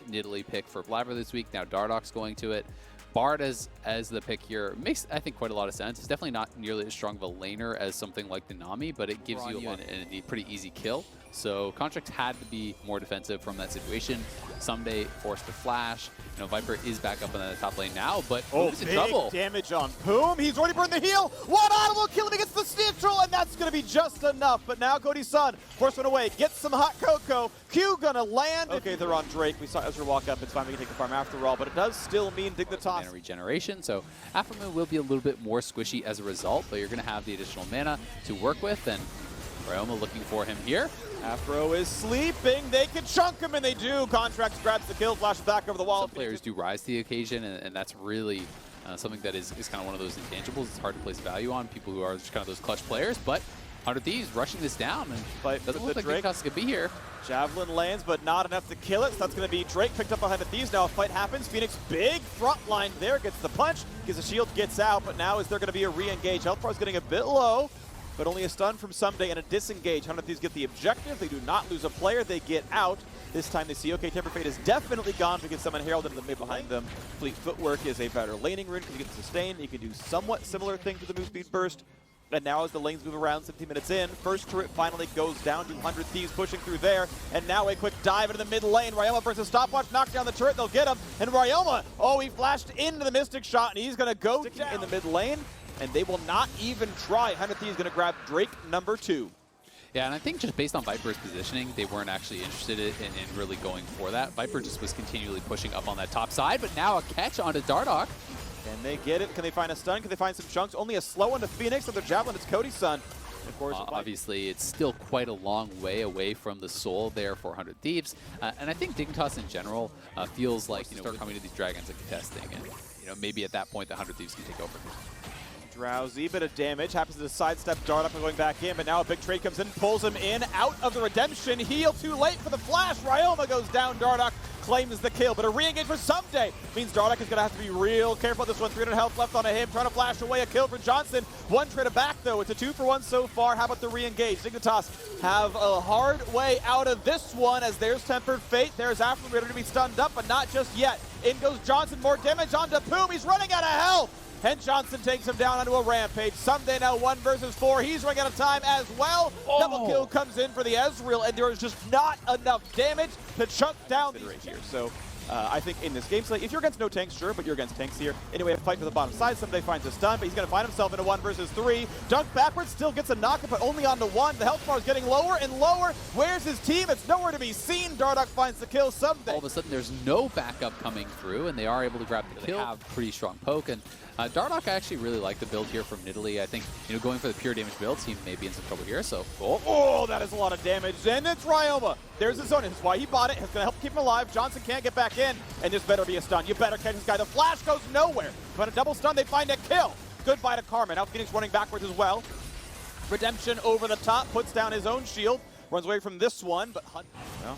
Nidalee pick for Blabber this week. Now Dardoch's going to it. Bard as the pick here makes, I think, quite a lot of sense. It's definitely not nearly as strong of a laner as something like the Nami, but it gives you a pretty easy kill. So Contract had to be more defensive from that situation. Someday forced to flash. You know, Viper is back up in the top lane now, but he's in trouble. Damage on Poom. He's already burned the heal. One audible kill him against the neutral, and that's going to be just enough. But now Cody's son, force one away, gets some hot cocoa. Q gonna land. Okay, they're on Drake. We saw Ezra walk up. It's fine, we can take the farm after all, but it does still mean Dignitas. Mana regeneration, so Aftermoon will be a little bit more squishy as a result, but you're going to have the additional mana to work with, and Ryoma looking for him here. Afro is sleeping. They can chunk him, and they do. Contracts grabs the kill, flashes back over the wall. Some players do rise to the occasion, and that's really something that is kind of one of those intangibles. It's hard to place value on people who are just kind of those clutch players, but 100 Thieves rushing this down, and doesn't look like Dignitas could be here. Javelin lands, but not enough to kill it, so that's going to be Drake picked up behind the Thieves. Now a fight happens. Phoenix, big front line there, gets the punch, gets a shield, gets out, but now is there going to be a re-engage? Health bar is getting a bit low, but only a stun from Someday and a disengage. 100 Thieves get the objective. They do not lose a player. They get out. This time they see, okay, Temper Fate is definitely gone because someone heralded the mid behind them. Fleet Footwork is a better laning rune because you get sustain. You can do somewhat similar things with the move speed burst. And now as the lanes move around 17 minutes in, first turret finally goes down to 100 Thieves pushing through there. And now a quick dive into the mid lane. Ryoma burns a stopwatch, knock down the turret, they'll get him. And Ryoma, he flashed into the Mystic shot, and he's going to go down in the mid lane. And they will not even try. 100 Thieves going to grab Drake number 2. Yeah, and I think just based on Viper's positioning, they weren't actually interested in really going for that. Viper just was continually pushing up on that top side, but now a catch onto Dardoch. Can they get it? Can they find a stun? Can they find some chunks? Only a slow one to Phoenix with their Javelin. It's Cody's son. Of course, obviously, it's still quite a long way away from the soul there for 100 Thieves. And I think Dignitas in general feels like, start coming to these dragons and contesting. And, maybe at that point, the 100 Thieves can take over. Drowsy, bit of damage, happens to sidestep Dardoch and going back in, but now a big trade comes in, pulls him in, out of the redemption, heal too late for the flash, Ryoma goes down, Dardoch claims the kill, but a re-engage for Someday means Dardoch is going to have to be real careful this one, 300 health left on him, trying to flash away a kill for Johnson, one trade back though, it's a 2-for-1 so far, how about the re-engage? Dignitas have a hard way out of this one as there's Tempered Fate, there's Afro to be stunned up, but not just yet, in goes Johnson, more damage onto Poom, he's running out of health! And Johnson takes him down onto a rampage. Someday now 1 versus 4. He's running out of time as well. Double kill comes in for the Ezreal, and there is just not enough damage to chunk down these right here. So I think in this game, so if you're against no tanks, sure, but you're against tanks here. Anyway, a fight for the bottom side. Someday finds a stun, but he's going to find himself in a 1 versus 3. Dunk backwards, still gets a knockup, but only onto 1. The health bar is getting lower and lower. Where's his team? It's nowhere to be seen. Dardoch finds the kill. Someday. All of a sudden, there's no backup coming through, and they are able to grab the kill. They have pretty strong poke, and Dardoch, I actually really like the build here from Nidalee. I think, going for the pure damage build, he may be in some trouble here, so. Oh, that is a lot of damage, and it's Ryoma. There's his zone, that's why he bought it. It's going to help keep him alive. Johnson can't get back in, and this better be a stun. You better catch this guy. The flash goes nowhere. But a double stun, they find a kill. Goodbye to Karma. Now Phoenix running backwards as well. Redemption over the top, puts down his own shield. Runs away from this one, but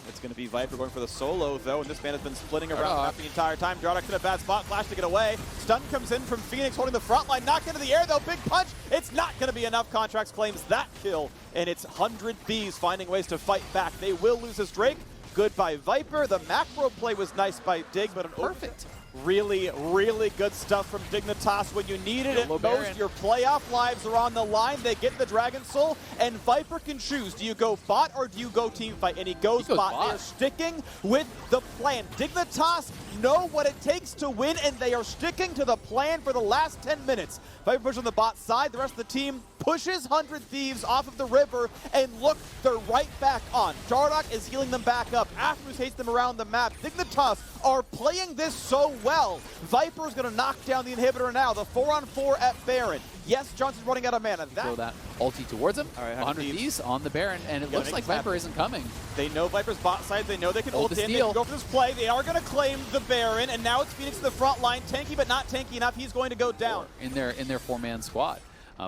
it's going to be Viper going for the solo, though, and this man has been splitting around the entire time. Dardoch's in a bad spot, flash to get away. Stun comes in from Phoenix, holding the front line, knocked into the air, though, big punch. It's not going to be enough. Contracts claims that kill, and it's 100 Thieves finding ways to fight back. They will lose this Drake. Goodbye, Viper. The macro play was nice by Dig, but an perfect. Really, really good stuff from Dignitas when you needed it most. Your playoff lives are on the line. They get the Dragon Soul, and Viper can choose. Do you go bot or do you go team fight? And he goes bot. They are sticking with the plan. Dignitas know what it takes to win, and they are sticking to the plan for the last 10 minutes. Viper push on the bot side. The rest of the team pushes 100 Thieves off of the river, and look, they're right back on. Dardoch is healing them back up. Afterwards hates them around the map. Dignitas are playing this so well. Viper's going to knock down the inhibitor now. The 4-on-4 at Baron. Yes, Johnson's running out of mana. Throw that ulti towards him. All right, 100 Thieves on the Baron, and it looks like Viper isn't coming. They know Viper's bot side. They know they can ult in. They can go for this play. They are going to claim the Baron, and now it's Phoenix in the front line. Tanky, but not tanky enough. He's going to go down. In their 4-man squad.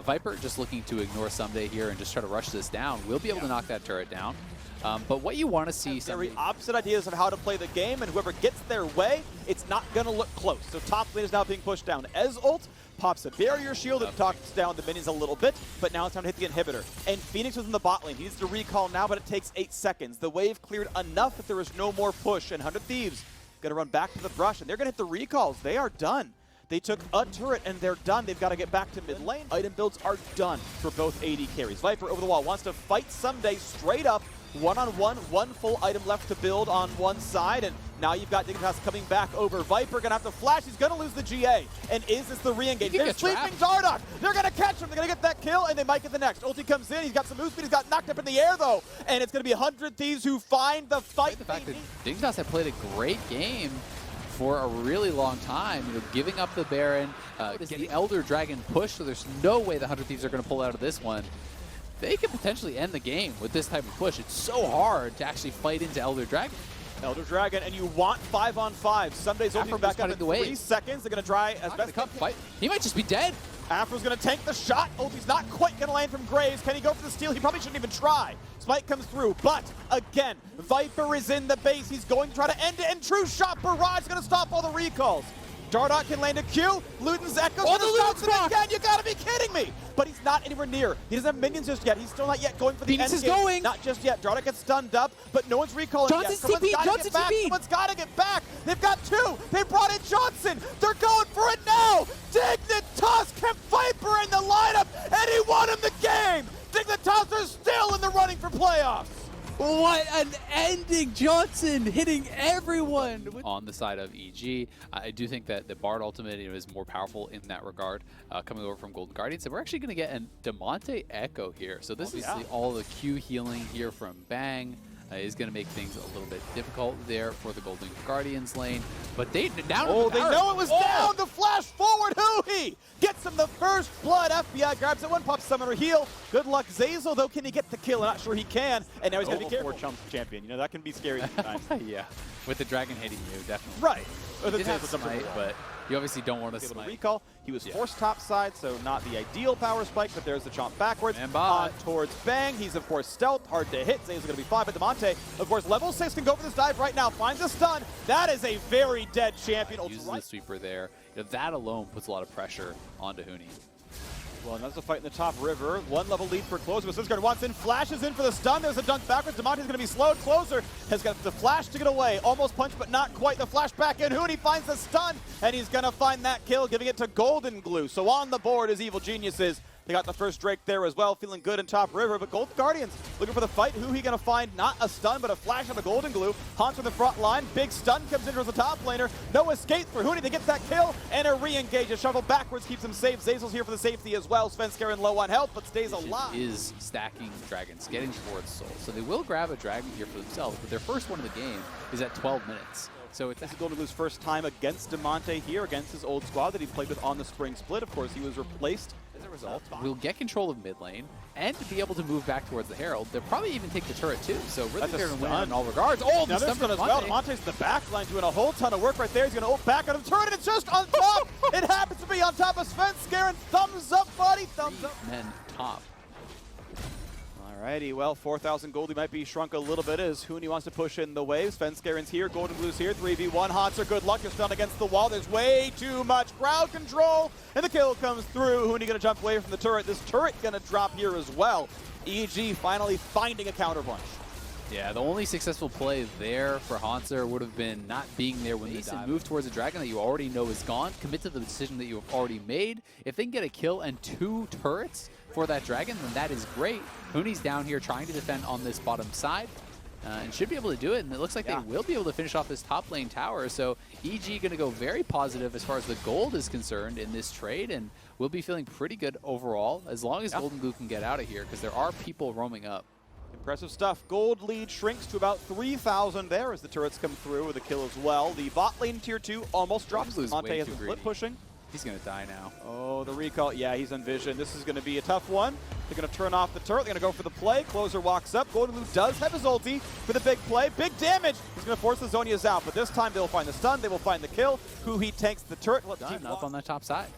Viper just looking to ignore Someday here and just try to rush this down. We'll be able to knock that turret down. But what you want to see... Very opposite ideas of how to play the game, and whoever gets their way, it's not going to look close. So top lane is now being pushed down. Ez ult pops a barrier shield and talks down the minions a little bit, but now it's time to hit the inhibitor. And Phoenix was in the bot lane. He needs to recall now, but it takes 8 seconds. The wave cleared enough that there is no more push, and 100 Thieves Gonna run back to the brush, and they're gonna hit the recalls. They are done. They took a turret and they're done. They've got to get back to mid lane. Item builds are done for both AD carries. Viper over the wall wants to fight someday straight up. One-on-one, one full item left to build on one side, and now you've got Dignitas coming back over. Viper gonna have to flash. He's gonna lose the GA. And is this the re-engage? They're sleeping Dardoch. They're gonna catch him. They're gonna get that kill, and they might get the next. Ulti comes in. He's got some move speed. He's got knocked up in the air though, and it's gonna be 100 Thieves who find the fight. The fact that Dignitas had played a great game for a really long time, giving up the Baron, getting the Elder Dragon push, so there's no way the 100 Thieves are going to pull out of this one. They could potentially end the game with this type of push. It's so hard to actually fight into Elder Dragon. Elder Dragon, and you want 5-on-5. Sunday's ulti back up in 3 seconds. They're going to try as best they can. He might just be dead. Afro's going to tank the shot. Ulti's not quite going to land from Graves. Can he go for the steal? He probably shouldn't even try. Spike comes through, but again, Viper is in the base. He's going to try to end it, and true shot barrage is going to stop all the recalls. Dardoch can land a Q. Luden's Echo's going to stop him again. You got to be kidding me! But he's not anywhere near. He doesn't have minions just yet. He's still not yet going for the end game. Going. Not just yet. Dardoch gets stunned up, but no one's recalling yet. Someone's got to get back. They've got 2. They brought in Johnson. They're going for it now. Dignitas kept Viper in the lineup, and he won him the game. Dignitas are still in the running for playoffs. What an ending! Johnson hitting everyone! On the side of EG, I do think that the Bard ultimate is more powerful in that regard, coming over from Golden Guardians. And we're actually going to get a Damonte Echo here. So this is all the Q healing here from Bang. Is going to make things a little bit difficult there for the Golden Guardians lane. But they down. Oh, they know it was down. The flash forward. Huhi gets him the first blood. FBI grabs it. One pop summoner heal. Good luck, Zazel. Though, can he get the kill? I'm not sure he can. And now he's going to be careful. 4 chump champion. You know that can be scary sometimes. Yeah, with the dragon hitting you, definitely. Right. He did have smite, but you obviously don't want to smite. Recall. He was forced topside, so not the ideal power spike, but there's the chomp backwards. And towards Bang. He's, of course, stealth. Hard to hit. Zazel's going to be fine, but Damonte, of course, level 6 can go for this dive right now. Finds a stun. That is a very dead champion. Uses the sweeper there. That alone puts a lot of pressure onto Huni. Well, and that's a fight in the top river. 1 level lead for Closer. But Sinsguard wants in, flashes in for the stun. There's a dunk backwards. Damonte's going to be slowed. Closer has got the flash to get away. Almost punch, but not quite. The flash back in. Huni finds the stun, and he's going to find that kill, giving it to Golden Glue. So on the board is Evil Geniuses. They got the first Drake there as well, feeling good in top river. But Golden Guardians looking for the fight. Who he going to find? Not a stun, but a flash on the Golden Glue. Haunts on the front line. Big stun comes in from the top laner. No escape for Huni. They get that kill and a re-engage. A shuffle backwards keeps him safe. Zazel's here for the safety as well. Svenskeren low on health, but stays alive. Is stacking dragons, getting towards Soul. So they will grab a dragon here for themselves, but their first one of the game is at 12 minutes. So it's Golden Glue's first time against Damonte here, against his old squad that he played with on the spring split. Of course, he was replaced as a result. We'll get control of mid lane and be able to move back towards the Herald. They'll probably even take the turret too. So really they're going to win in all regards. Oh, now there's stun as well. Damonte's in the back line doing a whole ton of work right there. He's going to ult back on him. Turret, and it's just on top. It happens to be on top of Svenskeren. Thumbs up, buddy. Thumbs up. Men top. Alrighty, well, 4,000 gold. He might be shrunk a little bit as Huni wants to push in the waves. Svenskeren's here, Golden Blue's here, 3v1. Hanser, good luck. You're stunned against the wall. There's way too much crowd control, and the kill comes through. Huni gonna jump away from the turret. This turret gonna drop here as well. EG finally finding a counterpunch. Yeah, the only successful play there for Hanser would have been not being there when they move towards a dragon that you already know is gone. Commit to the decision that you have already made. If they can get a kill and 2 turrets for that dragon, then that is great. Huni's down here trying to defend on this bottom side and should be able to do it. And it looks like they will be able to finish off this top lane tower. So EG going to go very positive as far as the gold is concerned in this trade, and we'll be feeling pretty good overall as long as Golden Glue can get out of here, because there are people roaming up. Impressive stuff. Gold lead shrinks to about 3,000 there as the turrets come through with a kill as well. The bot lane tier 2 almost drops. Monte has a split pushing. He's going to die now. Oh, the recall. Yeah, he's on vision. This is going to be a tough one. They're going to turn off the turret. They're going to go for the play. Closer walks up. Golden Glue does have his ulti for the big play. Big damage. He's going to force the Zonias out, but this time they'll find the stun. They will find the kill. He tanks the turret. Let the team up on that top side.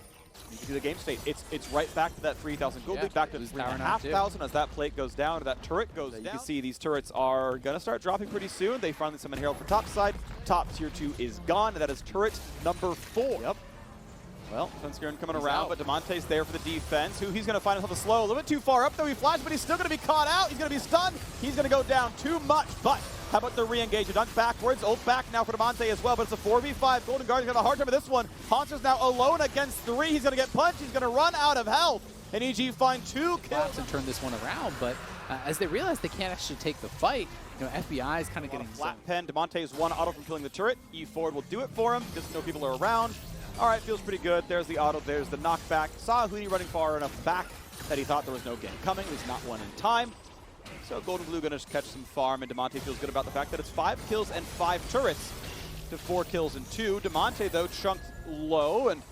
You can see the game state. It's right back to that 3,000 gold lead, back to 3,500 as that plate goes down, or that turret goes down. You can see these turrets are going to start dropping pretty soon. They finally summon Herald for top side. Top tier 2 is gone, and that is turret number 4. Yep. Well, Svenskeren coming around, but Damonte's there for the defense. He's going to find himself a slow, a little bit too far up, though. He flashed, but he's still going to be caught out. He's going to be stunned. He's going to go down too much, but How about the re-engage? A dunk backwards. Ult back now for Damonte as well, but it's a 4v5. Golden Guardian's got a hard time with this one. Haunter's now alone against 3. He's going to get punched. He's going to run out of health. And EG find 2 kills. And turn this one around, but as they realize they can't actually take the fight, you know, FBI is kind of getting flat pen. Damonte is 1 auto from killing the turret. E-Forward will do it for him. Doesn't know people are around. All right, feels pretty good. There's the auto. There's the knockback. Saw Huni running far enough back that he thought there was no game coming. There's not one in time. So Golden Blue going to catch some farm, and Damonte feels good about the fact that it's 5 kills and 5 turrets to 4 kills and 2. Damonte, though, chunked low, and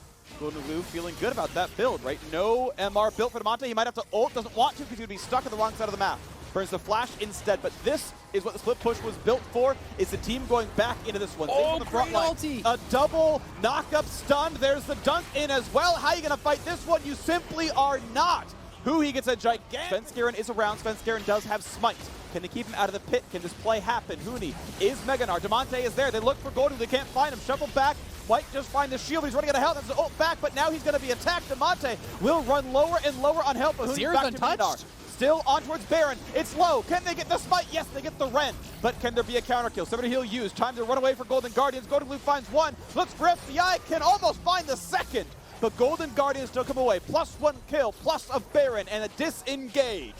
Golden Blue feeling good about that build, right? No MR built for Damonte. He might have to ult. Doesn't want to because he'd be stuck on the wrong side of the map. Burns the flash instead, but this is what the split push was built for. Is the team going back into this one? Oh, the front great line. ulti. A double knock-up stun. There's the dunk in as well. How are you going to fight this one? You simply are not. He gets a gigantic. Svenskeren is around. Svenskeren does have smite. Can they keep him out of the pit? Can this play happen? Huni is Meganar. Damonte is there. They look for Golden. They can't find him. Shuffle back. White just find the shield. He's running out of health. That's the ult back, but now he's going to be attacked. Damonte will run lower and lower on health. But Huni's Zero's back to untouched. Meganar. Still on towards Baron. It's low. Can they get the smite? Yes, they get the Ren. But can there be a counter kill? Somebody he'll use. Time to run away for Golden Guardians. Golden Blue finds 1. Looks for FBI. Can almost find the 2nd. But Golden Guardians still come away. +1 kill, plus a Baron, and a disengage.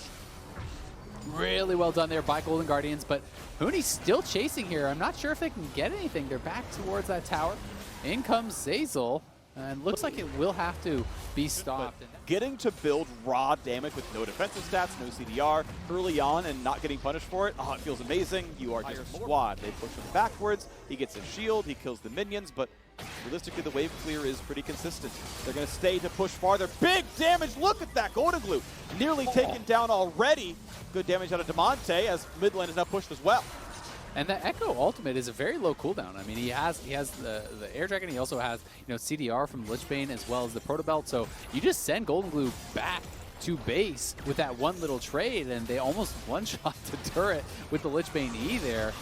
Really well done there by Golden Guardians, but Huni's still chasing here. I'm not sure if they can get anything. They're back towards that tower. In comes Zazel, and looks like it will have to be stopped. But getting to build raw damage with no defensive stats, no CDR, early on and not getting punished for it, oh, it feels amazing. You are just squad. They push him backwards. He gets a shield. He kills the minions, but realistically, the wave clear is pretty consistent. They're going to stay to push farther. Big damage. Look at that. Golden Glue nearly taken down already. Good damage out of Damonte as mid lane is now pushed as well. And that Echo ultimate is a very low cooldown. I mean, he has the Air Dragon. He also has, you know, CDR from Lichbane as well as the Proto Belt. So you just send Golden Glue back to base with that one little trade, and they almost one-shot the turret with the Lichbane E there.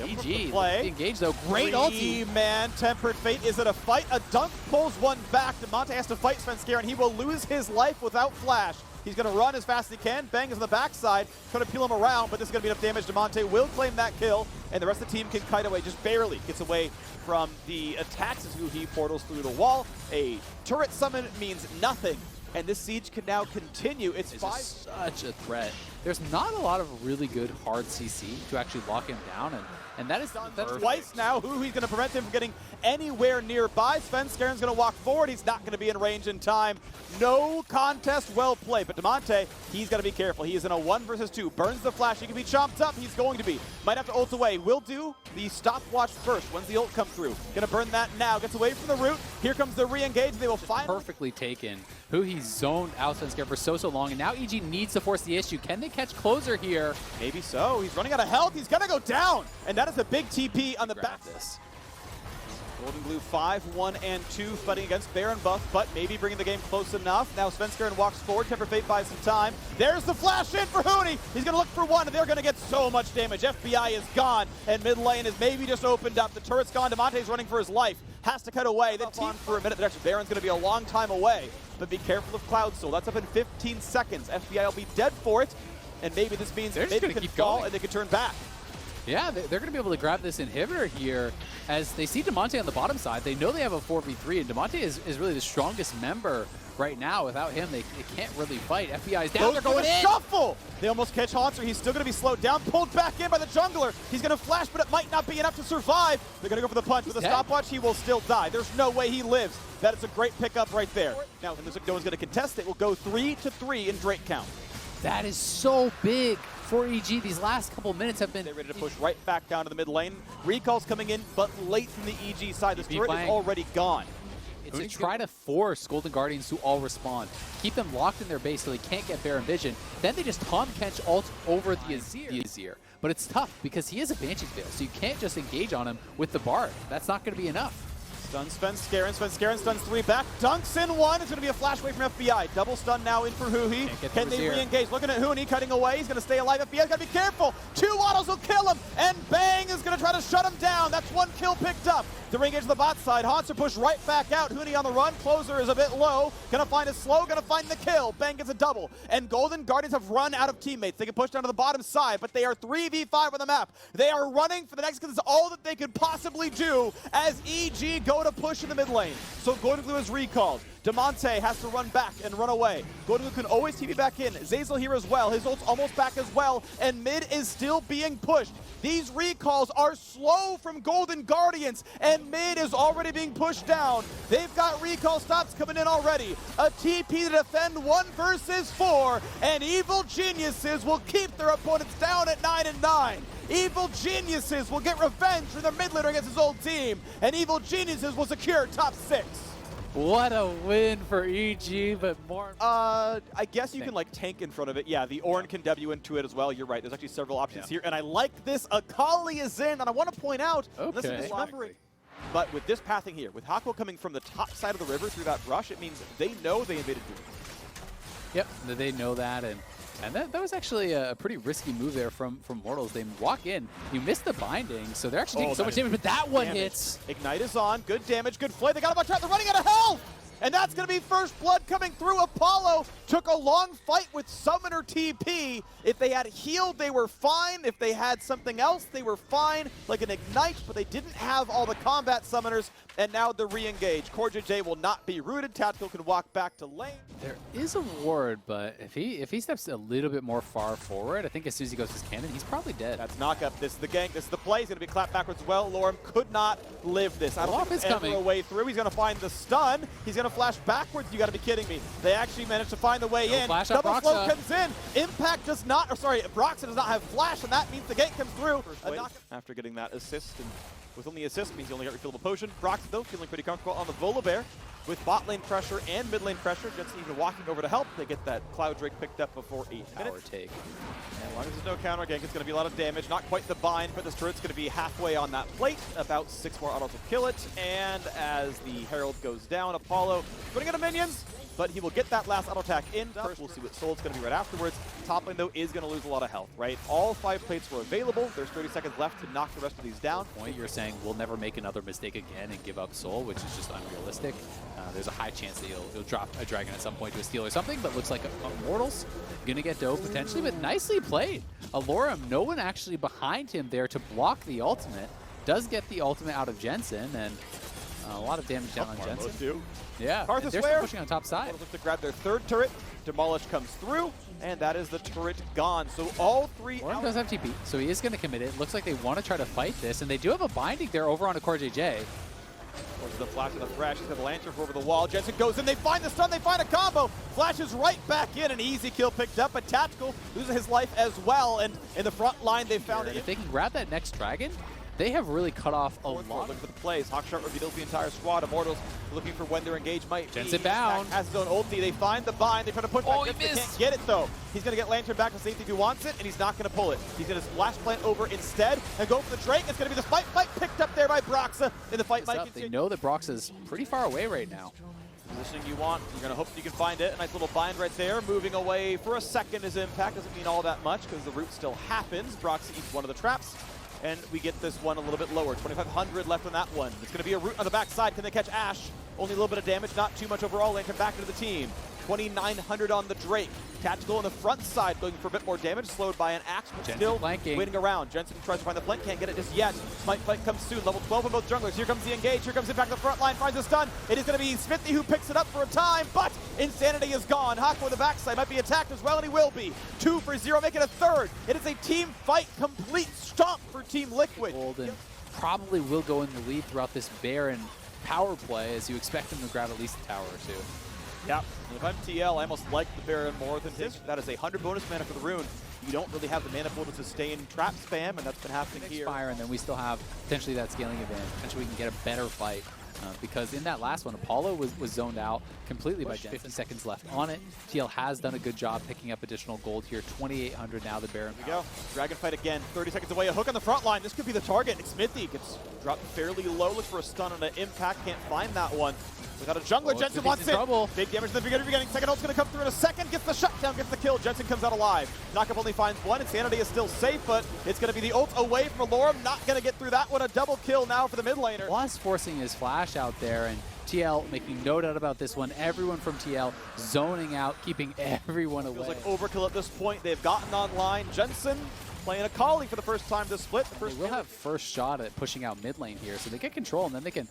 EG, engaged though, great ulti. Man, Tempered Fate, is it a fight? A dunk pulls one back. Damonte has to fight Svenskeren. He will lose his life without flash. He's going to run as fast as he can. Bang is on the backside, trying to peel him around, but this is going to be enough damage. Damonte will claim that kill, and the rest of the team can kite away, just barely gets away from the attacks as he portals through the wall. A turret summon means nothing, and this siege can now continue. It's such a threat. There's not a lot of really good hard CC to actually lock him down, and that is twice now. He's going to prevent him from getting anywhere nearby. Svenskeren's going to walk forward. He's not going to be in range in time. No contest, well played. But Damonte, he's got to be careful. He is in a 1 versus 2. Burns the flash. He can be chopped up. He's going to be. Might have to ult away. Will do the stopwatch first. When's the ult come through? Going to burn that now. Gets away from the root. Here comes the re-engage. They will find perfectly taken. He's zoned out Svenskeren for so long, and now EG needs to force the issue. Can they catch closer here? Maybe so. He's running out of health. He's going to go down, and that is a big TP on the back. Golden Glue 5-1-2 fighting against Baron buff, but maybe bringing the game close enough. Now Svenskeren walks forward. Temper Fate buys some time. There's the flash in for Huni. He's going to look for one, and they're going to get so much damage. FBI is gone, and mid lane is maybe just opened up. The turret's gone. Damonte's running for his life. Has to cut away. Then team for a minute. But actually, Baron's going to be a long time away. But be careful of Cloud Soul. That's up in 15 seconds. FBI will be dead for it, and maybe this means maybe they can fall and they can turn back. Yeah, they're going to be able to grab this inhibitor here as they see Damonte on the bottom side. They know they have a 4v3, and Damonte is really the strongest member right now. Without him, they can't really fight. FBI's down. They're going in. Shuffle! They almost catch Haunter. He's still going to be slowed down. Pulled back in by the jungler. He's going to flash, but it might not be enough to survive. They're going to go for the punch. With a stopwatch, he will still die. There's no way he lives. That is a great pickup right there. Now, it looks like no one's going to contest it. We'll go 3-3 in Drake count. That is so big for EG. These last couple minutes have been... They're ready to push right back down to the mid lane. Recall's coming in, but late from the EG side. This turret is already gone. It's to try to force Golden Guardians to all respond. Keep them locked in their base so they can't get Baron Vision. Then they just Tahm Kench ult over the Azir. But it's tough because he is a Banshee's Veil, so you can't just engage on him with the Bard. That's not going to be enough. Stun Scarin stuns 3 back, dunks in 1. It's going to be a flash away from FBI. Double stun now in for Huhi. Can they re-engage? Looking at Huni cutting away. He's going to stay alive. FBI's got to be careful. 2 autos will kill him, and Bang is going to try to shut him down. That's 1 kill picked up. To re-engage to the bot side, Hanser pushed right back out. Huni on the run. Closer is a bit low. Gonna find it slow. Gonna find the kill. Bang gets a double. And Golden Guardians have run out of teammates. They can push down to the bottom side, but they are 3v5 on the map. They are running for the next because it's all that they could possibly do as EG go to push in the mid lane. So Golden Glue is recalled. Demonte has to run back and run away. Golden Glue can always TP back in. Zazel here as well. His ult's almost back as well, and mid is still being pushed. These recalls are slow from Golden Guardians, and mid is already being pushed down. They've got recall stops coming in already. A TP to defend 1 versus 4, and Evil Geniuses will keep their opponents down at 9-9. Evil Geniuses will get revenge for their mid laner against his old team, and Evil Geniuses will secure top 6. What a win for EG, but more... I guess you can like tank in front of it. Yeah, the Ornn can W into it as well. You're right. There's actually several options here, and I like this. Akali is in, and I want to point out, listen, remembering, but with this pathing here, with Hako coming from the top side of the river through that brush, it means they know they invaded Doom. Yep, they know that, and that was actually a pretty risky move there from Mortals. They walk in, you miss the binding, so they're actually taking so much damage, but that one hits. Ignite is on, good damage, good flay. They got a bunch out, they're running out of health! And that's going to be first blood coming through. Apollo took a long fight with Summoner TP. If they had healed, they were fine. If they had something else, they were fine, like an Ignite, but they didn't have all the combat summoners, and now the re-engage. CoreJJ will not be rooted. Tactical can walk back to lane. There is a ward, but if he steps a little bit more far forward, I think as soon as he goes to his cannon, he's probably dead. That's knockup. This is the gank. This is the play. He's going to be clapped backwards as well. Lorem could not live this. I don't think it's ever a way through. He's going to find the stun. He's going to flash backwards. You got to be kidding me. They actually managed to find the way in. Double slow comes in. Impact does not, or sorry, Broxah does not have flash, and that means the gank comes through. After getting that assist, and with only assist means he only got refillable potion. Broxah, though, feeling pretty comfortable on the Volibear. With bot lane pressure and mid lane pressure, Jensen even walking over to help. They get that Cloud Drake picked up before 8 minutes. Take. And as long as there's no counter gank, it's going to be a lot of damage. Not quite the bind, but this turret's going to be halfway on that plate. About 6 more autos will kill it. And as the Herald goes down, Apollo putting out minions, but he will get that last auto attack in. First, we'll see what Soul's going to be right afterwards. Top lane, though, is going to lose a lot of health, right? All 5 plates were available. There's 30 seconds left to knock the rest of these down. You're saying we'll never make another mistake again and give up Soul, which is just unrealistic. There's a high chance that he'll drop a dragon at some point to a steal or something, but looks like a Mortals going to get dove potentially, but nicely played. Alorem, no one actually behind him there to block the ultimate. Does get the ultimate out of Jensen, and a lot of damage down on Jensen. Yeah, they're still pushing on top side. Look to grab their 3rd turret. Demolish comes through, and that is the turret gone. So all 3 Ornn does have TP, so he is going to commit it. Looks like they want to try to fight this, and they do have a binding there over on a CoreJJ. Towards the flash of the thrash, he's got the lantern over the wall. Jensen goes in, they find the stun, they find a combo. Flashes right back in, an easy kill picked up, but Tactical loses his life as well, and in the front line they found it. If they can grab that next dragon, they have really cut off a lot. Looking for the plays. Hawkshot reveals the entire squad. Immortals looking for when their engage might be. Jensen bound. Has his own ulti. They find the bind. They try to push back. They can't get it, though. He's going to get Lantern back to safety if he wants it, and he's not going to pull it. He's going to splash plant over instead and go for the Drake. It's going to be the fight picked up there by Broxah. And the fight might continue. They know that Broxah is pretty far away right now. Positioning you want. You're going to hope you can find it. A nice little bind right there. Moving away for a second is impact. Doesn't mean all that much because the root still happens. Broxah eats one of the traps. And we get this one a little bit lower. 2,500 left on that one. It's going to be a root on the backside. Can they catch Ashe? Only a little bit of damage, not too much overall. Lantern back into the team. 2,900 on the Drake. Tactical on the front side, going for a bit more damage, slowed by an axe, but Jensen still flanking. waiting around. Jensen tries to find the flank, can't get it just yet. Smite fight comes soon. Level 12 on both junglers. Here comes the engage. Here comes Impact to the front line, finds a stun. It is going to be Smithy who picks it up for a time, but Insanity is gone. Hako on the backside might be attacked as well, and he will be. 2 for 0, make it a 3rd. It is a team fight, complete stomp for Team Liquid. Golden probably will go in the lead throughout this Baron power play, as you expect them to grab at least a tower or 2. Yeah, if I'm TL, I almost like the Baron more than his. That is 100 bonus mana for the rune. You don't really have the mana pool to sustain trap spam, and that's been happening here. Fire, and then we still have potentially that scaling advantage. Potentially we can get a better fight because in that last one, Apollo was zoned out completely by Jensen. 50 seconds left on it. TL has done a good job picking up additional gold here. 2,800 now, the Baron. Here we go. Dragon fight again. 30 seconds away. A hook on the front line. This could be the target. Smithy gets dropped fairly low. Looks for a stun on an impact. Can't find that one. Without a jungler, Jensen wants it. Trouble. Big damage in the beginning. Second ult's going to come through in a second. Gets the shutdown, gets the kill. Jensen comes out alive. Knockup only finds one. Insanity is still safe, but it's going to be the ult away from Alorum. Not going to get through that one. A double kill now for the mid laner. Was forcing his flash out there, and TL making no doubt about this one. Everyone from TL zoning out, keeping everyone away. Feels like overkill at this point. They've gotten online. Jensen playing Akali for the first time this split. They will have first shot at pushing out mid lane here, so they get control, and then they can,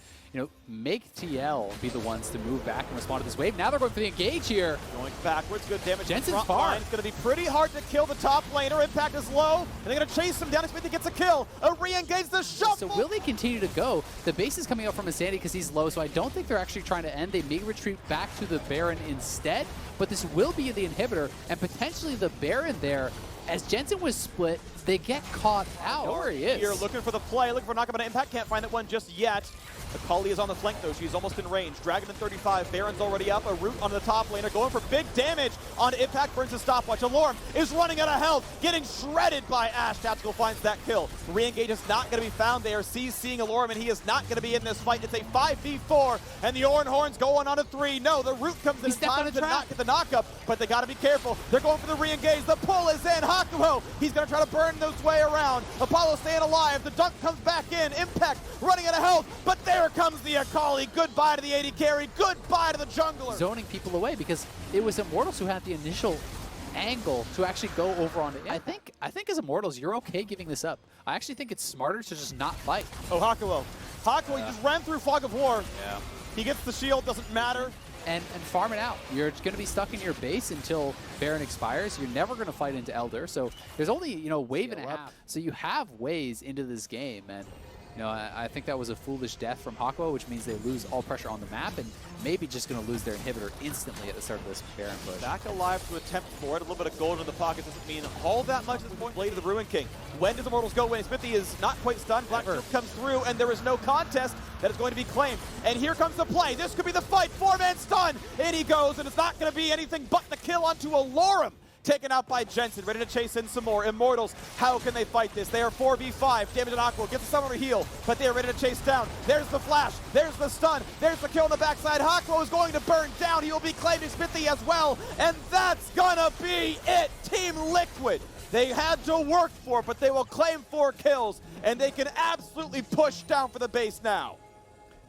make TL be the ones to move back and respond to this wave. Now they're going for the engage here. Going backwards, good damage. Jensen's front far. line. It's going to be pretty hard to kill the top laner. Impact is low, and they're going to chase him down. Smithy gets a kill. A re-engage the shuffle. So will they continue to go? The base is coming out from Insanity because he's low, so I don't think they're actually trying to end. They may retreat back to the Baron instead, but this will be the inhibitor, and potentially the Baron there. As Jensen was split, they get caught out. There he is. Here looking for the play, looking for knockup on impact. Can't find that one just yet. Akali is on the flank though. She's almost in range. Dragon in 35. Baron's already up. A root onto the top laner. Going for big damage on impact. Burns his stopwatch. Alorum is running out of health. Getting shredded by Ash. Tactical finds that kill. Re-engage is not going to be found there. CCing Alorum, and he is not going to be in this fight. It's a 5v4, and the Oranhorns going on a 3. No, the root comes in time to not get the knockup, but they got to be careful. They're going for the re-engage. The pull is in. Hakuho, he's going to try to burn those way around. Apollo staying alive. The dunk comes back in. Impact running out of health, but there comes the Akali. Goodbye to the AD carry. Goodbye to the jungler. Zoning people away because it was Immortals who had the initial angle to actually go over on it. I think as Immortals, you're okay giving this up. I actually think it's smarter to just not fight. Oh, Hakuho. Hakuho, he just ran through Fog of War. Yeah. He gets the shield, doesn't matter. And farm it out. You're going to be stuck in your base until Baron expires. You're never going to fight into Elder. So there's only, a wave and a half. So you have ways into this game. And, I think that was a foolish death from Hakuho, which means they lose all pressure on the map and maybe just going to lose their inhibitor instantly at the start of this Baron push. Back alive to attempt for it. A little bit of gold in the pocket doesn't mean all that much at this point. Blade of the Ruin King. When does Immortals go in? Smithy is not quite stunned. Black Troop comes through, and there is no contest that is going to be claimed. And here comes the play. This could be the fight. 4-man stun. In he goes, and it's not going to be anything but the kill onto Alorum. Taken out by Jensen, ready to chase in some more. Immortals, how can they fight this? They are 4v5. Damage on Aqua, gets the summoner heal, but they are ready to chase down. There's the flash, there's the stun, there's the kill on the backside. Aqua is going to burn down. He will be claimed as Smithy as well, and that's gonna be it. Team Liquid. They had to work for it, but they will claim 4 kills, and they can absolutely push down for the base now.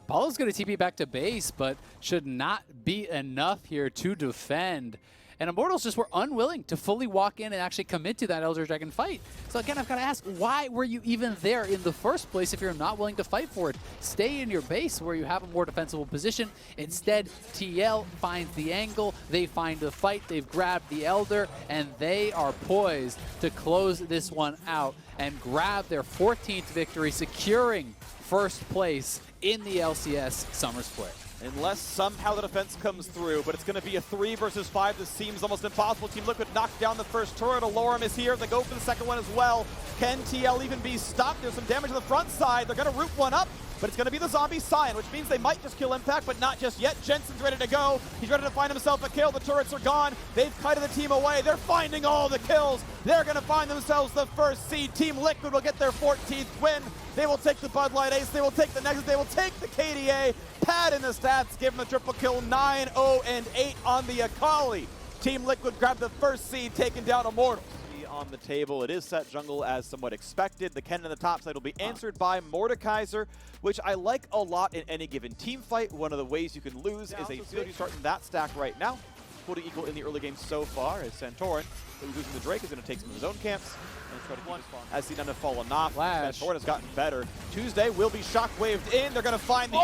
Apollo's going to TP back to base, but should not be enough here to defend. And Immortals just were unwilling to fully walk in and actually commit to that Elder Dragon fight. So again, I've got to ask, why were you even there in the first place if you're not willing to fight for it? Stay in your base where you have a more defensible position. Instead, TL finds the angle, they find the fight, they've grabbed the Elder, and they are poised to close this one out and grab their 14th victory, securing first place in the LCS Summer Split. Unless somehow the defense comes through, but it's going to be a 3 versus 5. This seems almost impossible. Team Liquid knocked down the first turret. Alorum is here. They go for the second one as well. Can TL even be stopped? There's some damage on the front side. They're going to root one up, but it's going to be the zombie Scion, which means they might just kill Impact, but not just yet. Jensen's ready to go. He's ready to find himself a kill. The turrets are gone. They've kited the team away. They're finding all the kills. They're going to find themselves the first seed. Team Liquid will get their 14th win. They will take the Bud Light Ace. They will take the Nexus. They will take the KDA. Pad in the stats. Give them the triple kill. 9-0-8 on the Akali. Team Liquid grabbed the first seed, taking down Immortals. On the table, it is set jungle as somewhat expected. The Ken in the top side will be answered by Mordekaiser, which I like a lot in any given team fight. One of the ways you can lose is a field you start in that stack right now. Holding equal in the early game so far as Santorin, who's losing the Drake, is going to take some of his own camps and try to keep his farm. As seen none have fallen off. Flash. Santorin has gotten better. Tuesday will be shockwaved in. They're going to find the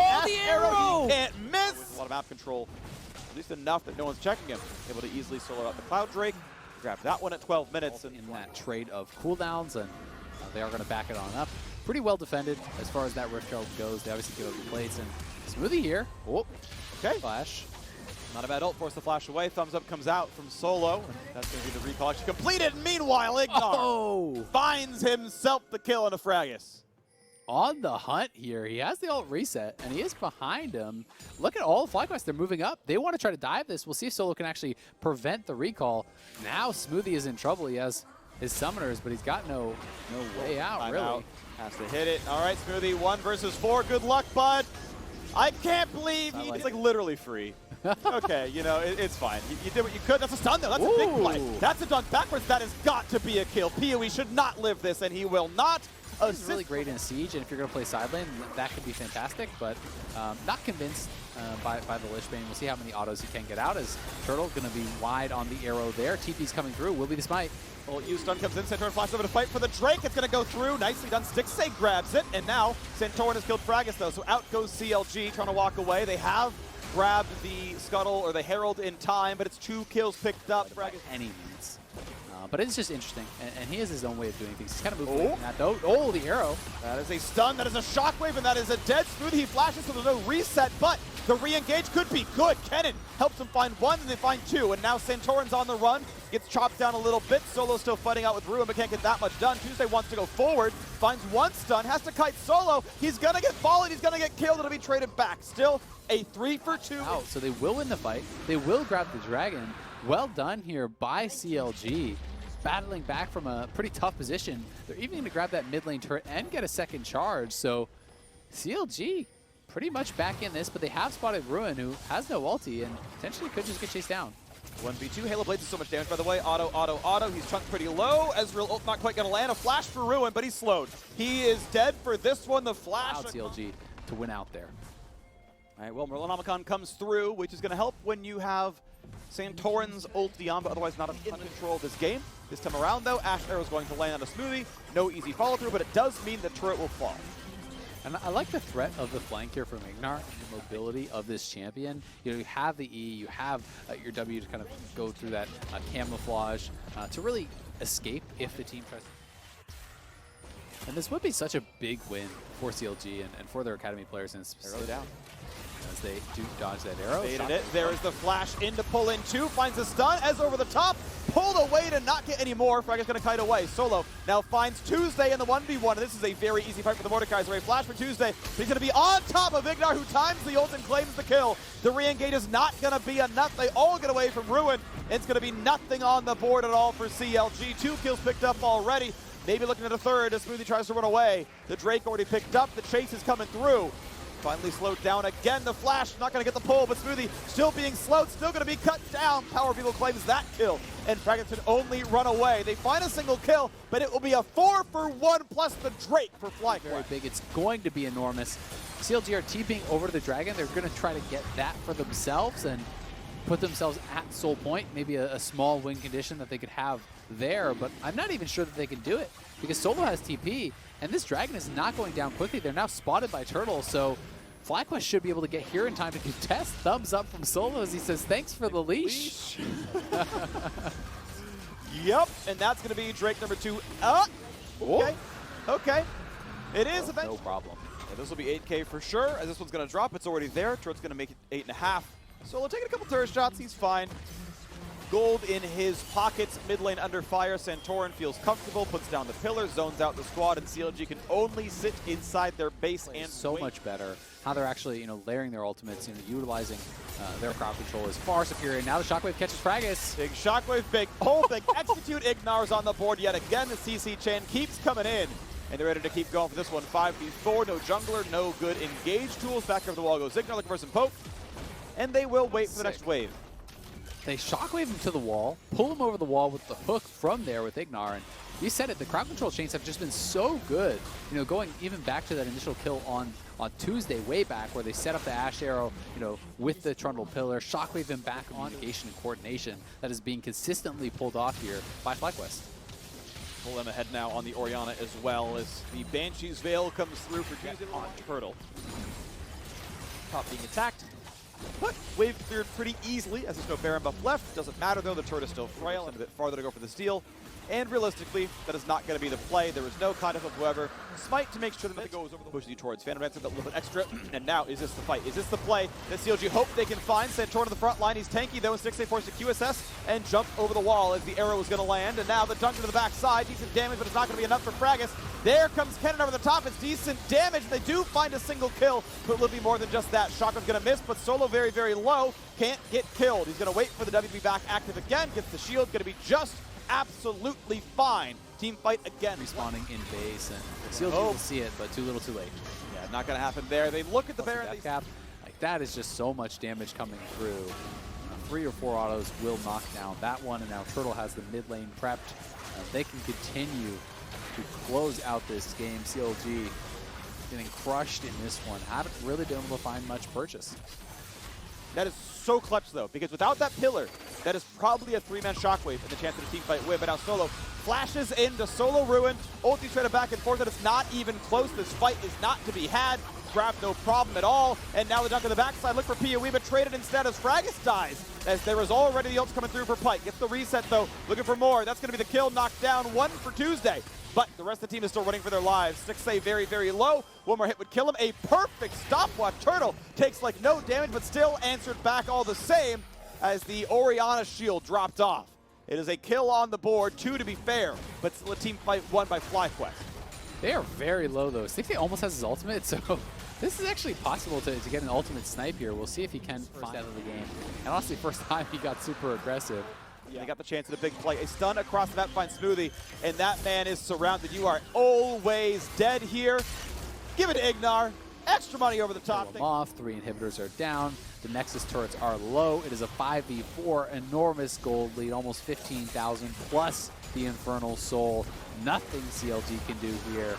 arrow! He can't miss. A lot of map control, at least enough that no one's checking him. Able to easily solo out the Cloud Drake. Grab that one at 12 minutes. In that trade of cooldowns, and they are going to back it on up. Pretty well defended as far as that Rift Guard goes. They obviously give up the plates, and Smoothie here. Oh, okay. Flash. Not a bad ult, force the flash away. Thumbs up comes out from Solo. And that's going to be the recall actually completed. Meanwhile, Ignar finds himself the kill on a Fragus. on the hunt here. He has the ult reset, and he is behind him. Look at all FlyQuest. They're moving up. They want to try to dive this. We'll see if Solo can actually prevent the recall. Now Smoothie is in trouble. He has his summoners, but he's got no way out, really. Out. Has to hit it. All right, Smoothie, 1 versus 4. Good luck, bud. I can't believe he's like literally free. Okay, you know, it's fine. You did what you could. That's a stun, though. That's a big play. That's a dunk backwards. That has got to be a kill. PoE should not live this, and he will not. He's really great in Siege, and if you're going to play side lane, that could be fantastic, but not convinced by the Lich Bane. We'll see how many autos he can get out, as Turtle going to be wide on the arrow there. TP's coming through. Will be the smite. Well, stun comes in. Santorin flashes over to fight for the Drake. It's going to go through. Nicely done. Stixxay grabs it, and now Santorin has killed Fragis, though, so out goes CLG trying to walk away. They have grabbed the Scuttle or the Herald in time, but it's 2 kills picked up. By any means. But it's just interesting, and he has his own way of doing things. He's kind of moving in that, though. Oh, the arrow. That is a stun, that is a shockwave, and that is a dead Smoothie. He flashes, so there's no reset, but the re-engage could be good. Kennen helps him find 1, and they find 2, and now Santorin's on the run. Gets chopped down a little bit. Solo still fighting out with Ruin, but can't get that much done. Tuesday wants to go forward, finds 1 stun, has to kite Solo. He's going to get volleyed, he's going to get killed, it'll be traded back. Still a 3 for 2. Out, so they will win the fight. They will grab the Dragon. Well done here by CLG. Battling back from a pretty tough position. They're even going to grab that mid lane turret and get a second charge. So CLG pretty much back in this, but they have spotted Ruin, who has no ulti and potentially could just get chased down. 1v2. Halo Blades is so much damage, by the way. Auto. He's chunked pretty low. Ezreal ult not quite going to land. A flash for Ruin, but he's slowed. He is dead for this one. The flash. Out CLG to win out there. All right, well, Merlonomicon comes through, which is going to help when you have Santorin's ulti on, but otherwise not in control of this game. This time around, though, Ash Arrow is going to land on a Smoothie. No easy follow-through, but it does mean the turret will fall. And I like the threat of the flank here from Ignar and the mobility of this champion. You know, you have the E, you have your W to kind of go through that camouflage to really escape if the team tries. And this would be such a big win for CLG and for their academy players in Arrow down. As they do dodge that arrow. Baited it. There is the flash in to pull in 2. Finds the stun. Ez over the top. Pulled away to not get any more. Frag is going to kite away. Solo now finds Tuesday in the 1v1. And this is a very easy fight for the Mordekaiser. A flash for Tuesday. But he's going to be on top of Ignar, who times the ult and claims the kill. The re-engage is not going to be enough. They all get away from Ruin. It's going to be nothing on the board at all for CLG. 2 kills picked up already. Maybe looking at a third as Smoothie tries to run away. The Drake already picked up. The chase is coming through. Finally slowed down again. The flash not going to get the pull, but Smoothie still being slowed, still going to be cut down. Power Beagle claims that kill, and Fragments can only run away. They find a single kill, but it will be a 4 for 1 plus the Drake for FlyQuest. Very big. It's going to be enormous. CLG are TPing over to the Dragon. They're going to try to get that for themselves and put themselves at soul point. Maybe a small win condition that they could have there, but I'm not even sure that they can do it because Solo has TP, and this Dragon is not going down quickly. They're now spotted by Turtle, so FlyQuest should be able to get here in time to contest. Thumbs up from Solo as he says, thanks for the leash. Yep, and that's going to be Drake number 2. Okay. Okay. It is eventually. No problem. Yeah, this will be 8K for sure, as this one's going to drop. It's already there. Turret's going to make it 8.5. Solo taking a couple turret shots. He's fine. Gold in his pockets, mid lane under fire. Santorin feels comfortable, puts down the pillar, zones out the squad, and CLG can only sit inside their base and so wait. Much better. How they're actually, layering their ultimates, utilizing their crowd control is far superior. Now the Shockwave catches Fragis. Big Shockwave, big ult, big execute. Ignar's on the board yet again. The CC chain keeps coming in, and they're ready to keep going for this one. 5v4, no jungler, no good engage tools. Back over the wall goes Ignar looking for some poke, and they will wait for the next wave. They shockwave him to the wall, pull him over the wall with the hook from there with Ignar, and you said it, the crowd control chains have just been so good. Going even back to that initial kill on Tuesday, way back, where they set up the Ash Arrow, with the Trundle Pillar, shockwave him back on communication and coordination that is being consistently pulled off here by FlyQuest. Pull them ahead now on the Orianna as well as the Banshee's Veil comes through for Tuesday on Turtle. Top being attacked. But wave cleared pretty easily as there's no Baron buff left. Doesn't matter though, the turret is still frail and a bit farther to go for the steal. And realistically, that is not going to be the play. There is no contact whatsoever. Smite to make sure that it goes over the pushes you towards Phantom Dancer, that little bit extra. And now, is this the fight? Is this the play that CLG hope they can find? Santorin to the front line. He's tanky though, and Stixxay forced to QSS and jump over the wall as the arrow was going to land. And now the dunk to the backside. Decent damage, but it's not going to be enough for Fragis. There comes Kennen over the top. It's decent damage. They do find a single kill, but will be more than just that. Shotgun's going to miss, but Solo very, very low. Can't get killed. He's going to wait for the W to be back active again. Gets the shield. Going to be just absolutely fine. Team fight again. Respawning in base, and CLG will see it, but too little too late. Yeah, not going to happen there. They look at the Baron. Death cap. Like, that is just so much damage coming through. 3 or 4 autos will knock down that one, and now Turtle has the mid lane prepped. They can continue to close out this game. CLG getting crushed in this one. Haven't really been able to find much purchase. That is so clutch, though, because without that pillar, that is probably a 3-man shockwave and the chance of a team fight win. But now Solo flashes into Solo Ruin. Ulti's trying to back and forth, and it's not even close. This fight is not to be had. Grab no problem at all. And now the dunk on the backside. Look for PoE, but traded instead as Fraggus dies, as there is already the ults coming through for Pike. Gets the reset, though. Looking for more. That's going to be the kill. Knocked down. 1 for Tuesday. But the rest of the team is still running for their lives. 6 save very, very low. One more hit would kill him. A perfect stopwatch. Turtle takes like no damage, but still answered back all the same as the Orianna shield dropped off. It is a kill on the board, 2 to be fair, but still a team fight won by FlyQuest. They are very low, though. 60 almost has his ultimate, so this is actually possible to get an ultimate snipe here. We'll see if he can first out of the game. And honestly, first time he got super aggressive. Yeah. They got the chance at a big play. A stun across the map finds Smoothie, and that man is surrounded. You are always dead here. Give it to Ignar. Extra money over the top. Off. 3 inhibitors are down. The Nexus turrets are low. It is a 5v4. Enormous gold lead, almost 15,000 plus the Infernal Soul. Nothing CLG can do here.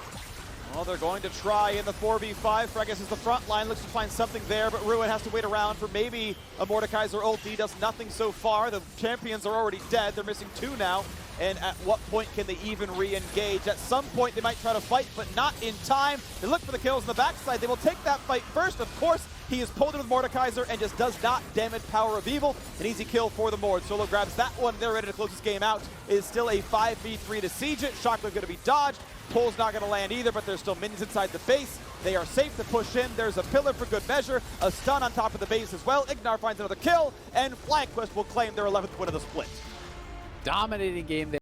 Well, they're going to try in the 4v5. Fraggus is the front line, looks to find something there, but Ruin has to wait around for maybe a Mordekaiser ulti. Does nothing so far. The champions are already dead. They're missing 2 now. And at what point can they even re-engage? At some point, they might try to fight, but not in time. They look for the kills on the backside. They will take that fight first. Of course, he is pulled in with Mordekaiser and just does not damage Power of Evil. An easy kill for the Mord. Solo grabs that one. They're ready to close this game out. It is still a 5v3 to siege it. Shockwave going to be dodged. Pull's not going to land either, but there's still minions inside the base. They are safe to push in. There's a pillar for good measure. A stun on top of the base as well. Ignar finds another kill, and FlyQuest will claim their 11th win of the split. Dominating game there.